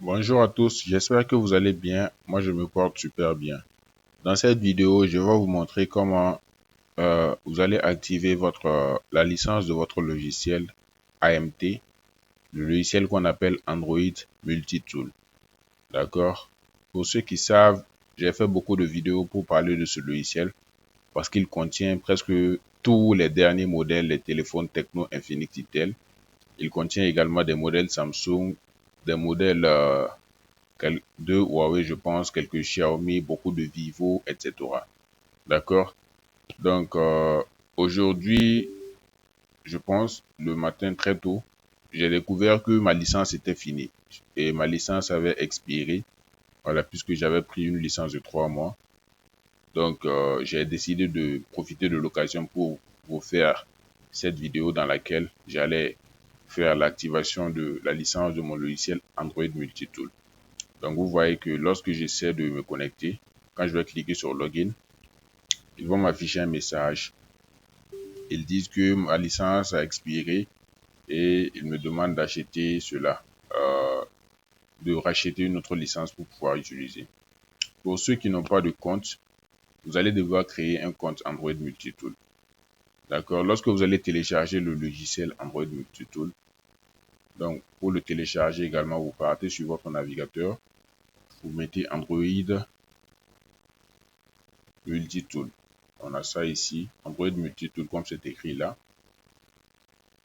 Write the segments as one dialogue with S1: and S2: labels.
S1: Bonjour à tous, j'espère que vous allez bien. Moi, je me porte super bien. Dans cette vidéo, je vais vous montrer comment vous allez activer la licence de votre logiciel AMT, le logiciel qu'on appelle Android Multitool. D'accord? Pour ceux qui savent, j'ai fait beaucoup de vidéos pour parler de ce logiciel parce qu'il contient presque tous les derniers modèles des téléphones Tecno Infinix Itel. Il contient également des modèles Samsung, des modèles de Huawei, je pense, quelques Xiaomi, beaucoup de Vivo, etc. D'accord? Donc, aujourd'hui, je pense, le matin très tôt, j'ai découvert que ma licence était finie. Et ma licence avait expiré, voilà, puisque j'avais pris une licence de 3 mois. Donc, j'ai décidé de profiter de l'occasion pour vous faire cette vidéo dans laquelle j'allais faire l'activation de la licence de mon logiciel Android Multitool. Donc, vous voyez que lorsque j'essaie de me connecter, quand je vais cliquer sur Login, ils vont m'afficher un message. Ils disent que ma licence a expiré et ils me demandent d'acheter cela, de racheter une autre licence pour pouvoir utiliser. Pour ceux qui n'ont pas de compte, vous allez devoir créer un compte Android Multitool. D'accord? Lorsque vous allez télécharger le logiciel Android Multitool, donc pour le télécharger également, vous partez sur votre navigateur, vous mettez Android Multitool. On a ça ici, Android Multitool comme c'est écrit là.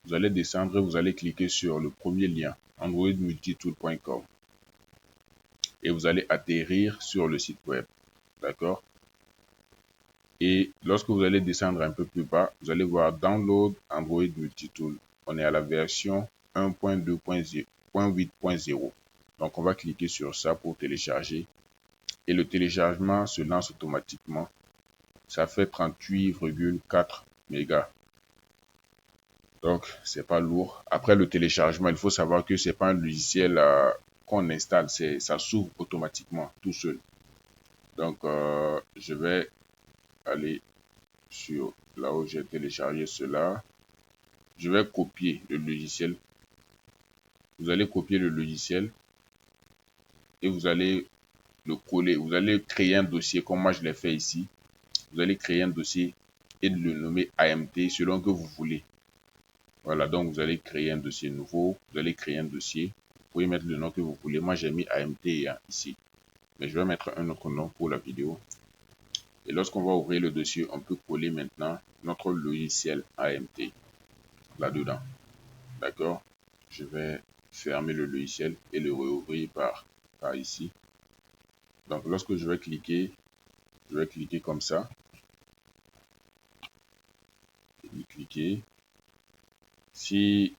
S1: Vous allez descendre et vous allez cliquer sur le premier lien, androidmultitool.com. Et vous allez atterrir sur le site web. D'accord? Et lorsque vous allez descendre un peu plus bas, vous allez voir Download Android Multitool. On est à la version 1.2.8.0. Donc on va cliquer sur ça pour télécharger. Et le téléchargement se lance automatiquement. Ça fait 38,4 mégas. Donc, c'est pas lourd. Après le téléchargement, il faut savoir que c'est pas un logiciel qu'on installe, ça s'ouvre automatiquement tout seul. Donc, je vais aller sur là où j'ai téléchargé cela. Je vais copier le logiciel. Vous allez copier le logiciel et vous allez le coller. Vous allez créer un dossier comme moi je l'ai fait ici. Vous allez créer un dossier et le nommer AMT selon que vous voulez. Voilà, donc vous allez créer un dossier nouveau, vous allez créer un dossier, vous pouvez mettre le nom que vous voulez. Moi, j'ai mis AMT ici, mais je vais mettre un autre nom pour la vidéo. Et lorsqu'on va ouvrir le dossier, on peut coller maintenant notre logiciel AMT là-dedans. D'accord? Je vais fermer le logiciel et le rouvrir par ici. Donc, lorsque je vais cliquer comme ça. Cliquer. Si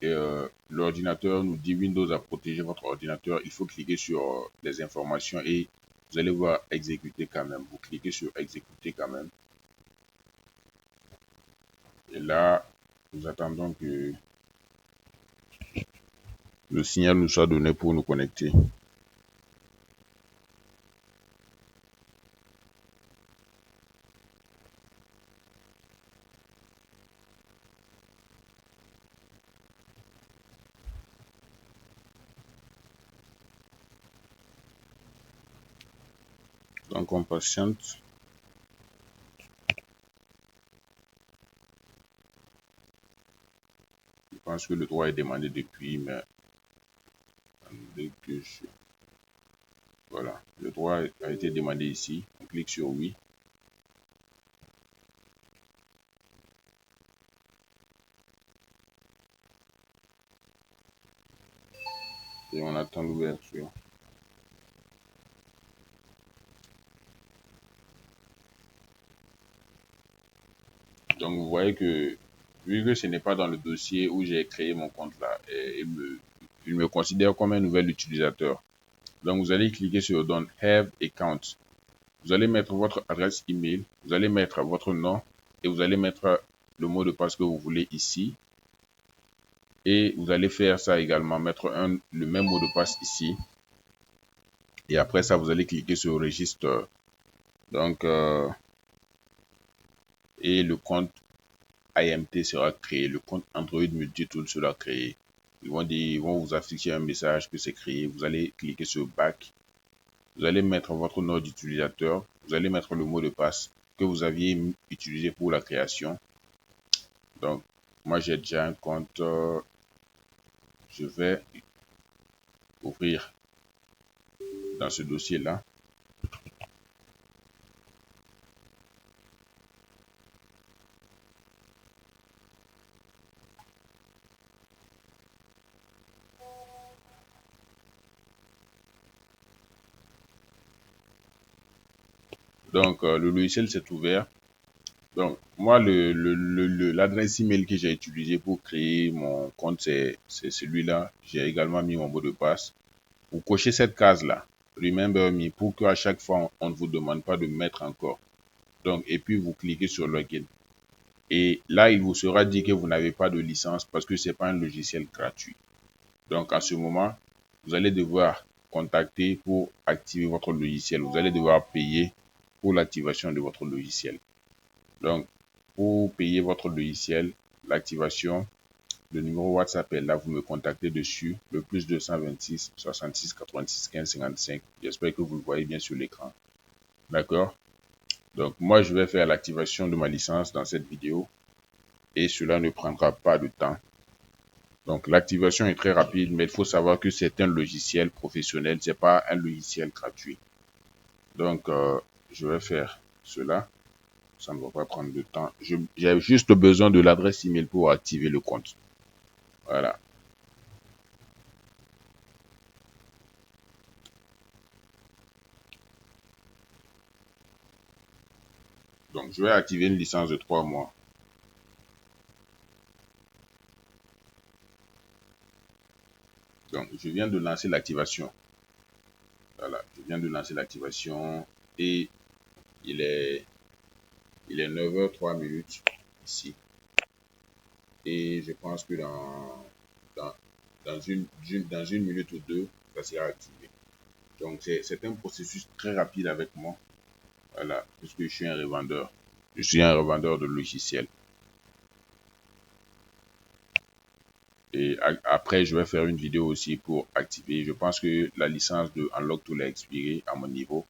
S1: l'ordinateur nous dit Windows a protégé votre ordinateur, il faut cliquer sur les informations et vous allez voir exécuter quand même. Vous cliquez sur exécuter quand même. Et là, nous attendons que le signal nous soit donné pour nous connecter. Donc on patiente. Je pense que le droit est demandé depuis, mais dès que je... Voilà, le droit a été demandé ici. On clique sur oui. Et on attend l'ouverture. Donc vous voyez que vu que ce n'est pas dans le dossier où j'ai créé mon compte là, il me considère comme un nouvel utilisateur. Donc vous allez cliquer sur Don't Have Account. Vous allez mettre votre adresse email, vous allez mettre votre nom et vous allez mettre le mot de passe que vous voulez ici. Et vous allez faire ça également, mettre le même mot de passe ici. Et après ça, vous allez cliquer sur Register. Donc, et le compte AMT sera créé, le compte Android Multitool sera créé. Ils vont vous afficher un message que c'est créé. Vous allez cliquer sur Back. Vous allez mettre votre nom d'utilisateur. Vous allez mettre le mot de passe que vous aviez utilisé pour la création. Donc, moi, j'ai déjà un compte. Je vais ouvrir dans ce dossier-là. Donc, le logiciel s'est ouvert. Donc, moi, l'adresse email que j'ai utilisée pour créer mon compte, c'est celui-là. J'ai également mis mon mot de passe. Vous cochez cette case-là, Remember Me, pour qu'à chaque fois, on ne vous demande pas de mettre encore. Donc, et puis, vous cliquez sur Login. Et là, il vous sera dit que vous n'avez pas de licence parce que ce n'est pas un logiciel gratuit. Donc, à ce moment, vous allez devoir contacter pour activer votre logiciel. Vous allez devoir payer pour l'activation de votre logiciel. Donc, pour payer votre logiciel, l'activation, le numéro WhatsApp est là, vous me contactez dessus, le plus 226 66 86 15 55. J'espère que vous le voyez bien sur l'écran. D'accord? Donc, moi, je vais faire l'activation de ma licence dans cette vidéo et cela ne prendra pas de temps. Donc, l'activation est très rapide, mais il faut savoir que c'est un logiciel professionnel, ce n'est pas un logiciel gratuit. Donc, je vais faire cela. Ça ne va pas prendre de temps. J'ai juste besoin de l'adresse email pour activer le compte. Voilà. Donc, je vais activer une licence de 3 mois. Donc, je viens de lancer l'activation. Voilà, je viens de lancer l'activation et il est 9h03 ici. Et je pense que dans une minute ou deux, ça sera activé. Donc, c'est un processus très rapide avec moi. Voilà, puisque je suis un revendeur. Je suis un revendeur de logiciels. Et après, je vais faire une vidéo aussi pour activer. Je pense que la licence de Unlock Tool a expiré à mon niveau.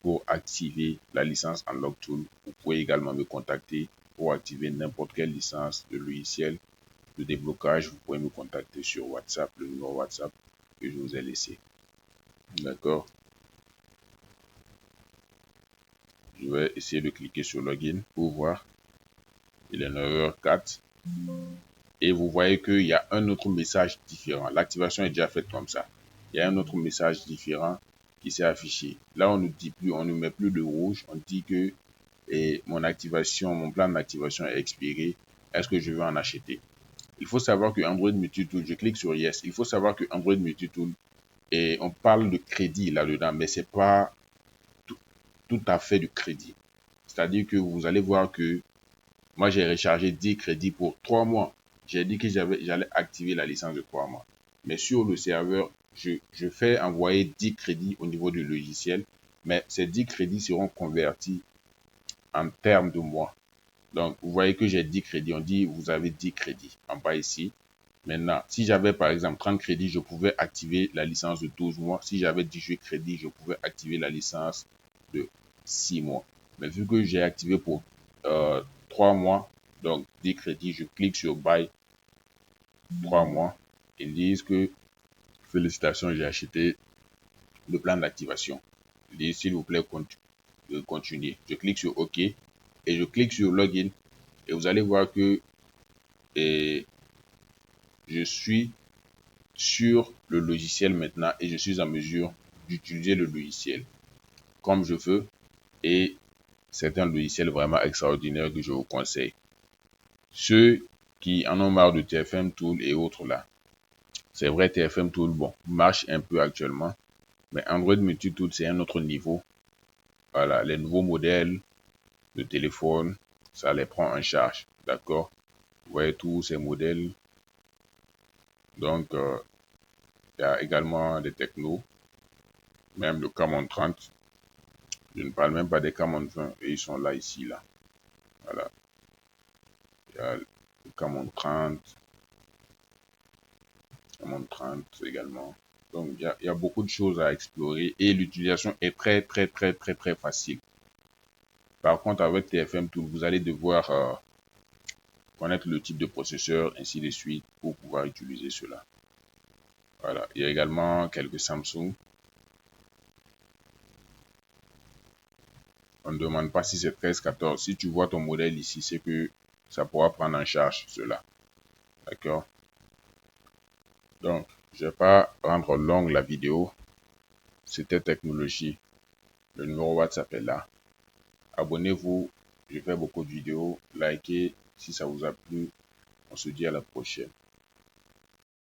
S1: Pour activer la licence Unlock Tool, vous pouvez également me contacter pour activer n'importe quelle licence de logiciel de déblocage. Vous pouvez me contacter sur WhatsApp, le numéro WhatsApp que je vous ai laissé. D'accord? Je vais essayer de cliquer sur Login pour voir. Il est 9h04. Et vous voyez qu'il y a un autre message différent. L'activation est déjà faite comme ça. Il y a un autre message différent qui s'est affiché. Là, on ne dit plus, on ne met plus de rouge. On dit que mon plan d'activation est expiré. Est-ce que je vais en acheter? Il faut savoir que Android Multitool, je clique sur Yes. Il faut savoir que Android Multitool, et on parle de crédit là-dedans, mais c'est pas tout à fait du crédit. C'est-à-dire que vous allez voir que moi, j'ai rechargé 10 crédits pour 3 mois. J'ai dit que j'allais activer la licence de 3 mois. Mais sur le serveur, je fais envoyer 10 crédits au niveau du logiciel. Mais ces 10 crédits seront convertis en termes de mois. Donc, vous voyez que j'ai 10 crédits. On dit, vous avez 10 crédits en bas ici. Maintenant, si j'avais par exemple 30 crédits, je pouvais activer la licence de 12 mois. Si j'avais 18 crédits, je pouvais activer la licence de 6 mois. Mais vu que j'ai activé pour 3 mois, donc 10 crédits, je clique sur Buy 3 mois. Ils disent que félicitations, j'ai acheté le plan d'activation. Ils disent s'il vous plaît, continuez. Je clique sur OK et je clique sur Login et vous allez voir que je suis sur le logiciel maintenant et je suis en mesure d'utiliser le logiciel comme je veux et c'est un logiciel vraiment extraordinaire que je vous conseille. Ceux qui en ont marre de TFM Tool et autres là, c'est vrai TFM Tool, bon, marche un peu actuellement, mais Android Multitool c'est un autre niveau. Voilà, les nouveaux modèles de téléphone, ça les prend en charge, d'accord? Vous voyez tous ces modèles. Donc, il y a également des technos, même le Camon 30. Je ne parle même pas des Camon 20, et ils sont là, ici, là. Voilà. Il y a le Camon 30. M30 également. Donc, il y a beaucoup de choses à explorer et l'utilisation est très facile. Par contre, avec TFM Tool, vous allez devoir connaître le type de processeur, ainsi de suite, pour pouvoir utiliser cela. Voilà. Il y a également quelques Samsung. On ne demande pas si c'est 13, 14. Si tu vois ton modèle ici, c'est que ça pourra prendre en charge cela. D'accord? Donc, je ne vais pas rendre longue la vidéo. C'était Technologie. Le numéro WhatsApp est là. Abonnez-vous. Je fais beaucoup de vidéos. Likez si ça vous a plu. On se dit à la prochaine.